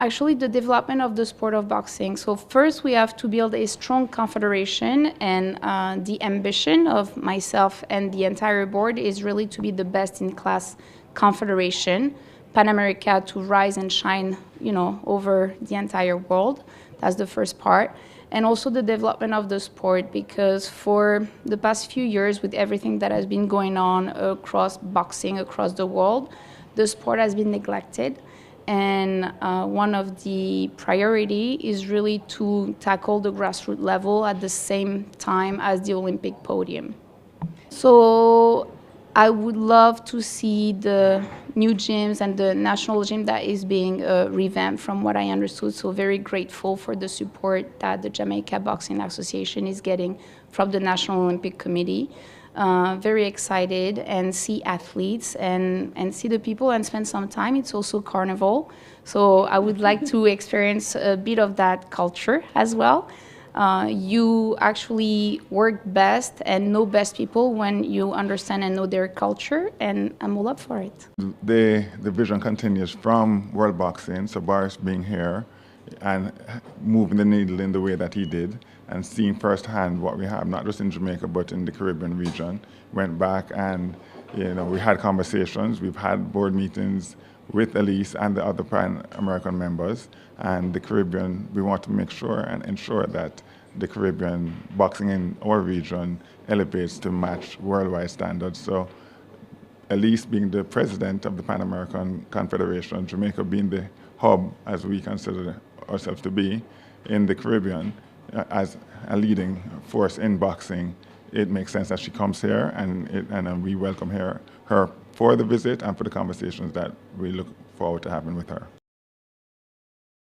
Actually, the development of the sport of boxing. So first, we have to build a strong confederation, and the ambition of myself and the entire board is really to be the best-in-class confederation, Pan America, to rise and shine, over the entire world. That's the first part. And also the development of the sport, because for the past few years, with everything that has been going on across boxing, across the world, the sport has been neglected. And one of the priority is really to tackle the grassroots level at the same time as the Olympic podium. So I would love to see the new gyms and the national gym that is being revamped from what I understood. So very grateful for the support that the Jamaica Boxing Association is getting from the National Olympic Committee. Very excited, and see athletes and see the people and spend some time. It's also carnival, so I would like to experience a bit of that culture as well. You actually work best and know best people when you understand and know their culture, and I'm all up for it. The vision continues from World Boxing, so Boris being here and moving the needle in the way that he did, and seeing firsthand what we have, not just in Jamaica, but in the Caribbean region. Went back and, we had conversations. We've had board meetings with Elise and the other Pan American members. And the Caribbean, we want to make sure and ensure that the Caribbean boxing in our region elevates to match worldwide standards. So Elise being the president of the Pan American Confederation, Jamaica being the hub, as we consider ourselves to be, in the Caribbean, as a leading force in boxing, it makes sense that she comes here, and we welcome her for the visit and for the conversations that we look forward to having with her.